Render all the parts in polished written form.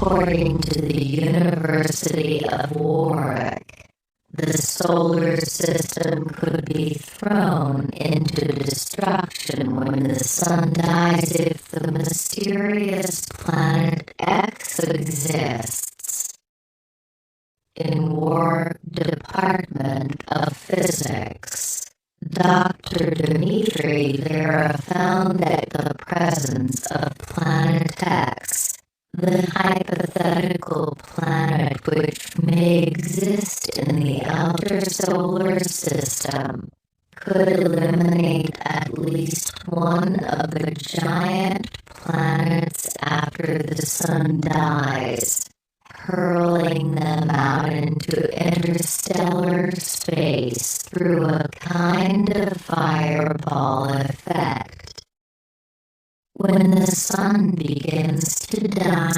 according to the University of Warwick, the solar system could be thrown into destruction when the sun dies if the mysterious planet X exists. In Warwick Department of Physics, Dr. Dimitri found that the presence of planet X, the hypothetical planet which may exist in the outer solar system, could eliminate at least one of the giant planets after the sun dies, hurling them out into interstellar space through a kind of fireball effect. When the sun begins to die,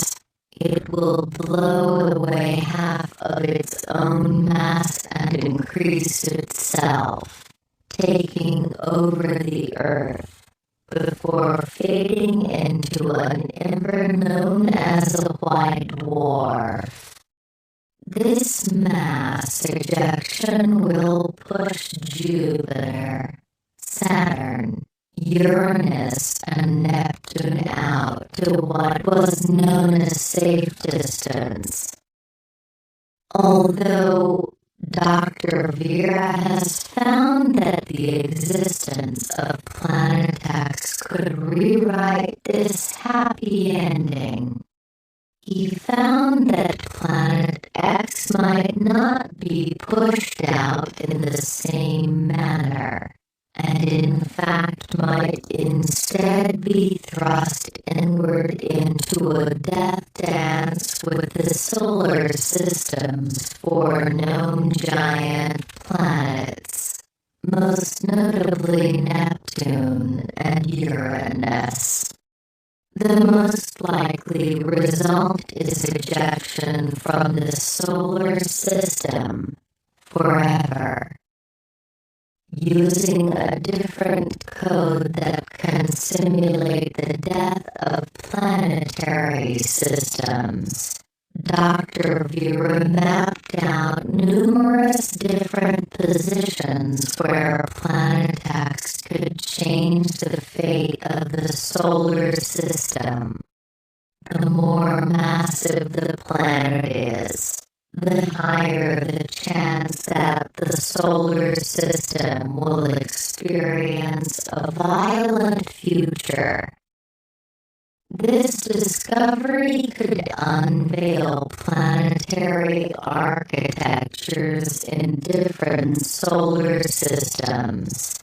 it will blow away half of its own mass and increase itself, taking over the Earth, before fading into an ember known as a white dwarf. This mass ejection will push Jupiter, Saturn, Uranus, and Neptune out to what was known as safe distance. Although Dr. Vera has found that the existence of Planet X could rewrite this happy ending, he found that Planet X might not be pushed out in the same manner, and in fact might instead be thrust inward into a death dance with the solar system's four known giant planets, most notably Neptune and Uranus. The most likely result is ejection from the solar system forever. Using a different code that can simulate the death of planetary systems, Dr. Vera mapped out numerous different positions where Planet X could change the fate of the solar system. The more massive the planet is, the higher the chance that the solar system will experience a violent future. This discovery could unveil planetary architectures in different solar systems.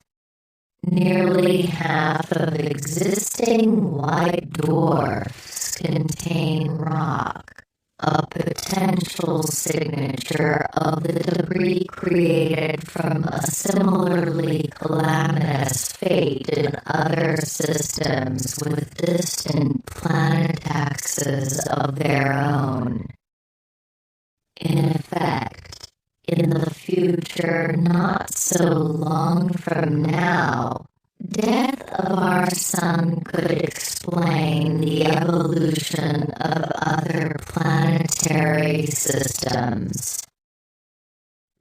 Nearly half of existing white dwarfs contain rock, a potential signature of the debris created from a similarly calamitous fate in other systems with distant planet axes of their own. In effect, in the future not so long from now, death of our sun could explain the evolution of other planetary systems.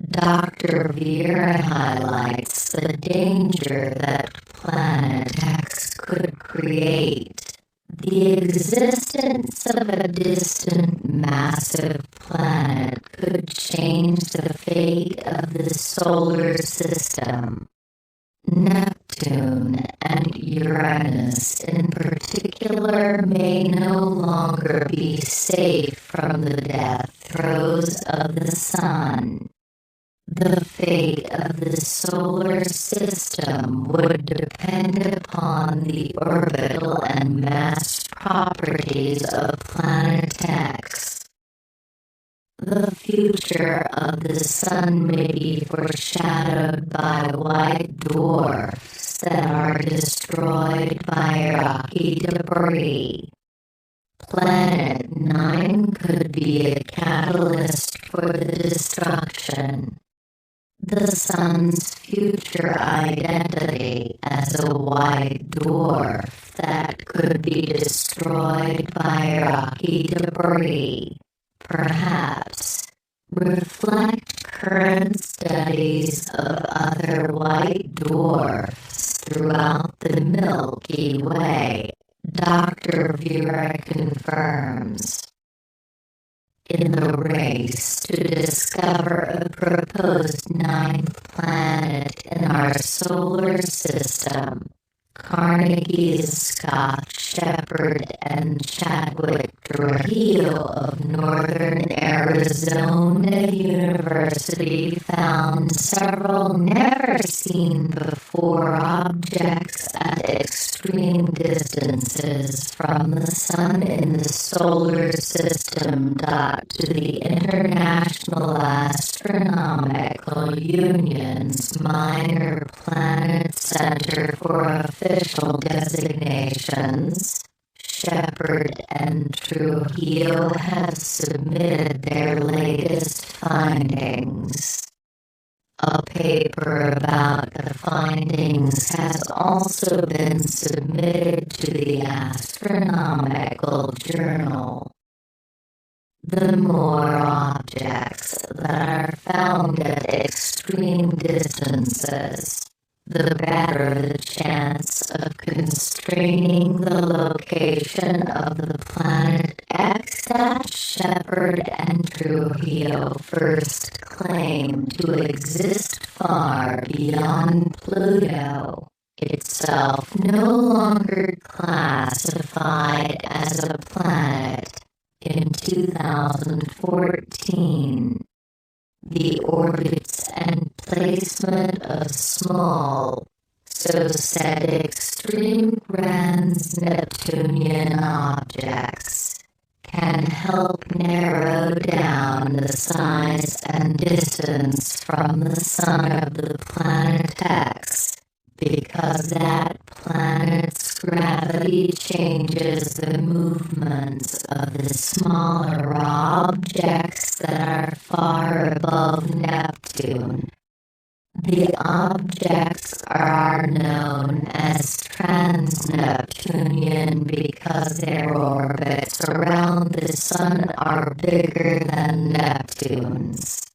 Dr. Vera highlights the danger that Planet X could create. The existence of a distant massive planet could change the fate of the solar system. Neptune and Uranus in particular may no longer be safe from the death throes of the sun. The fate of the solar system would depend upon the orbital and mass properties of Planet X. The future of the sun may be foreshadowed by white dwarfs that are destroyed by rocky debris. Planet 9 could be a catalyst for the destruction. The Sun's future identity as a white dwarf that could be destroyed by rocky debris, perhaps, reflect current studies of other white dwarfs throughout the Milky Way, Dr. Vera confirms. In the race to discover a proposed ninth planet in our solar system, Carnegie's Scott Shepard and Chadwick Trujillo of Northern Arizona University found several never-seen-before objects at extreme distances from the Sun in the solar system. To the International Astronomical Union's Minor Planet Center for Official Designations, Shepard and Trujillo have submitted their latest findings. A paper about the findings has also been submitted to the Astronomical Journal. The more objects that are found at extreme distances, the better the chance of constraining the location of the planet X that Shepard and Trujillo first claimed to exist far beyond Pluto, itself no longer classified as a planet. In 2014, the orbits and placement of small, so said extreme trans-Neptunian objects can help narrow down the size and distance from the Sun of the planet X, because that planet's gravity changes the movements of the smaller objects that are far above Neptune. The objects are known as trans-Neptunian because their orbits around the Sun are bigger than Neptune's.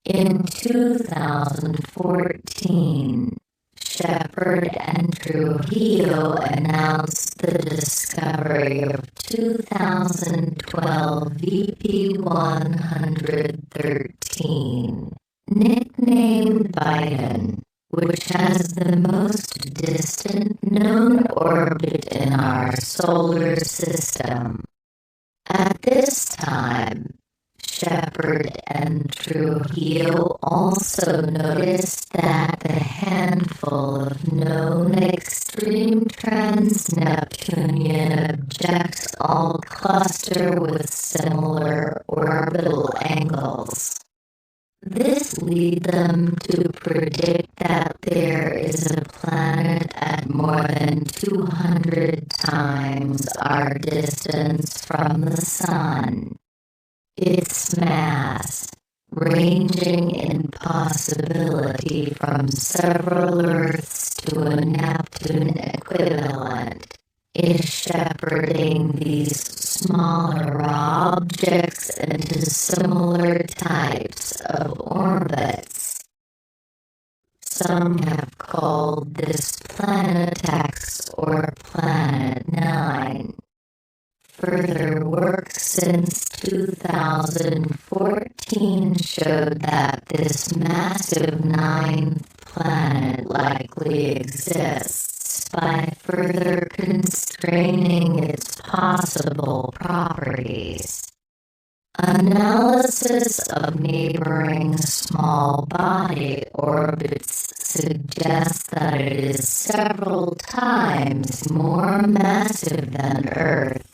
In 2014, Shepard and Trujillo announced the discovery of 2012 VP113, nicknamed Biden, which has the most distant known orbit in our solar system. At this time, Shepard and Trujillo also noticed that the handful of known extreme trans-Neptunian objects all cluster with similar orbital angles. This leads them to predict that there is a planet at more than 200 times our distance from the Sun. Its mass, ranging in possibility from several Earths to a Neptune equivalent, is shepherding these smaller objects into similar types of orbits. Some have called this Planet X or Planet 9. Further work since 2014 showed that this massive ninth planet likely exists by further constraining its possible properties. Analysis of neighboring small body orbits suggests that it is several times more massive than Earth,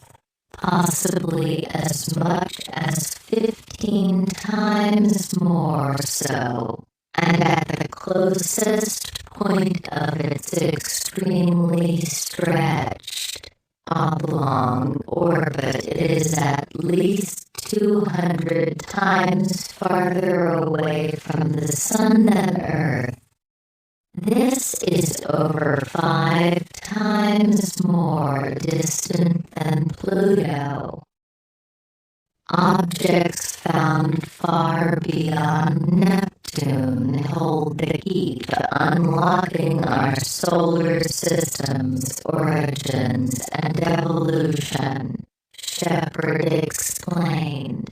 possibly as much as 15 times more so, and at the closest point of its extremely stretched, oblong orbit it is at least 200 times farther away from the Sun than Earth. This is over 5 times more distant than Pluto. Objects found far beyond Neptune hold the key to unlocking our solar system's origins and evolution, Shepard explained.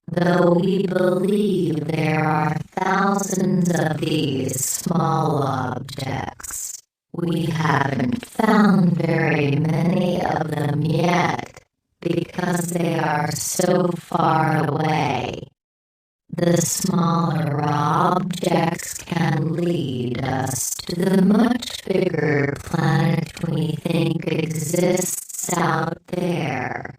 Though we believe there are thousands of these small objects, we haven't found very many of them yet because they are so far away. The smaller objects can lead us to the much bigger planet we think exists out there.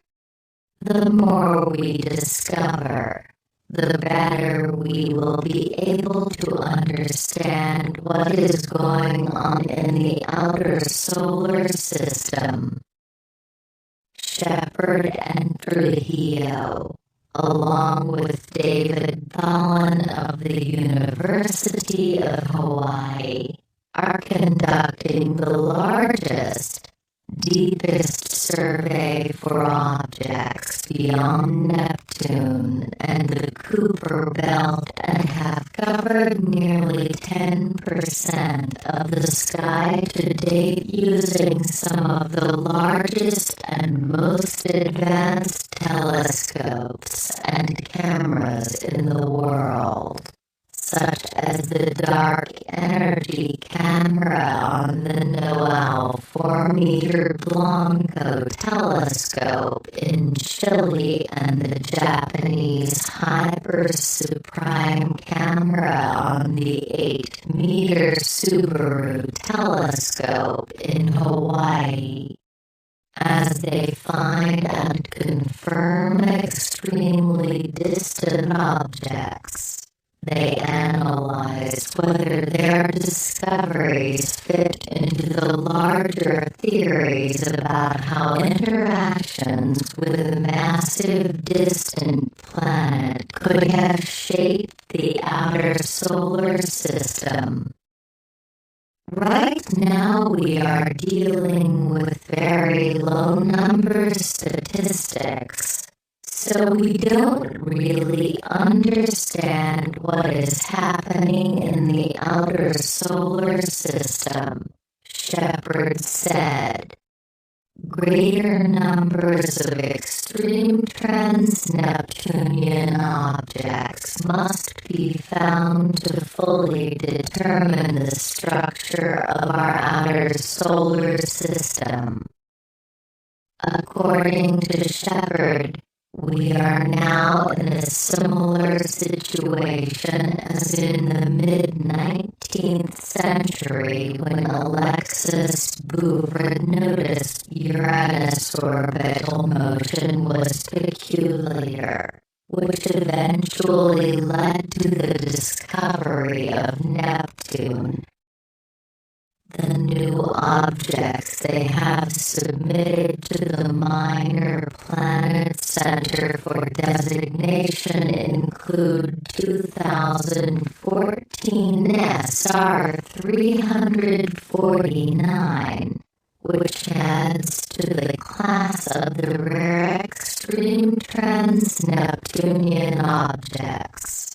The more we discover, the better we will be able to understand what is going on in the outer solar system. Shepard and Trujillo, along with David Thalin of the University of Hawaii, are conducting the largest, deepest survey for objects beyond Neptune and the Kuiper Belt and have covered nearly 10% of the sky to date using some of the largest and most advanced telescopes and cameras in the world, such as the Dark Energy Camera on the Noel 4-meter Blanco telescope in Chile and the Japanese Hyper Supreme Camera on the 8-meter Subaru telescope in Hawaii. As they find and confirm extremely distant objects, they analyze whether their discoveries fit into the larger theories about how interactions with a massive distant planet could have shaped the outer solar system. Right now we are dealing with very low number statistics, so we don't really understand what is happening in the outer solar system, Shepard said. Greater numbers of extreme trans-Neptunian objects must be found to fully determine the structure of our outer solar system. According to Shepard, we are now in a similar situation as in the mid-19th century when Alexis Bouvrot noticed Uranus' orbital motion was peculiar, which eventually led to the discovery of Neptune. The new objects they have submitted to the Minor Planet Center for designation include 2014 SR 349, which adds to the class of the rare extreme trans-Neptunian objects.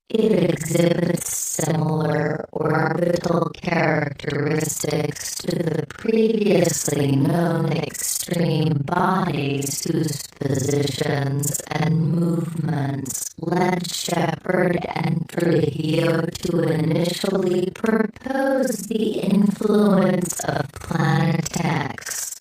It exhibits similar orbital characteristics to the previously known extreme bodies whose positions and movements led Shepard and Trujillo to initially propose the influence of Planet X.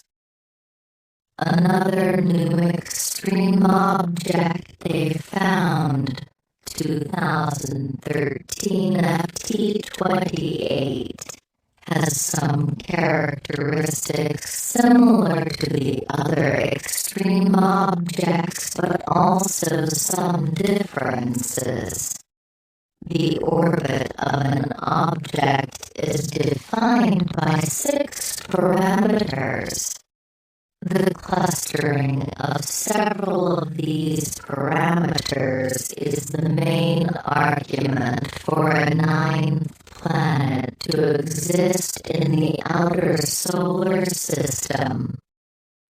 Another new extreme object they found, 2013 FT28, has some characteristics similar to the other extreme objects, but also some differences. The orbit of an object is defined by 6 parameters. The clustering of several of these parameters is the main argument for a ninth planet to exist in the outer solar system.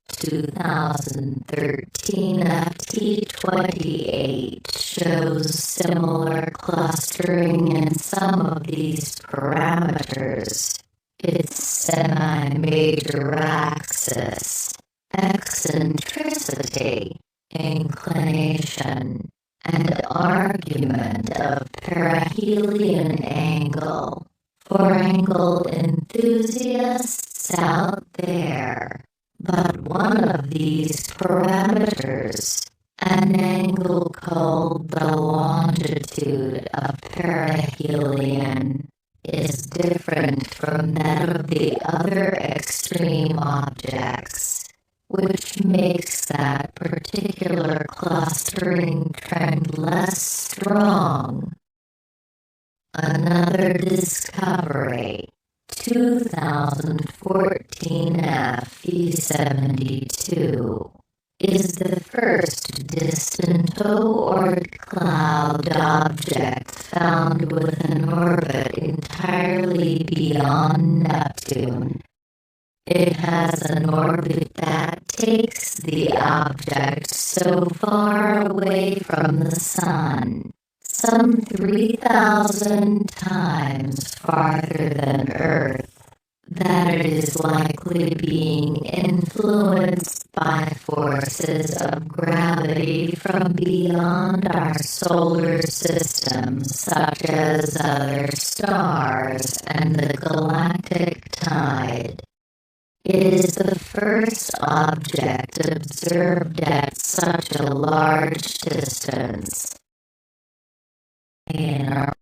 2013 FT28 shows similar clustering in some of these parameters. Its semi-major axis, eccentricity, inclination, and argument of perihelion angle for angle enthusiasts out there. But one of these parameters, an angle called the longitude of perihelion, is different from that of the other extreme objects, which makes that particular clustering trend less strong. Another discovery, 2014 FE72, is the first distant Oort cloud object found with an orbit entirely beyond Neptune. It has an orbit that takes the object so far away from the Sun, some 3,000 times farther than Earth, that it is likely being influenced by forces of gravity from beyond our solar system, such as other stars and the galactic tide. It is the first object observed at such a large distance. In our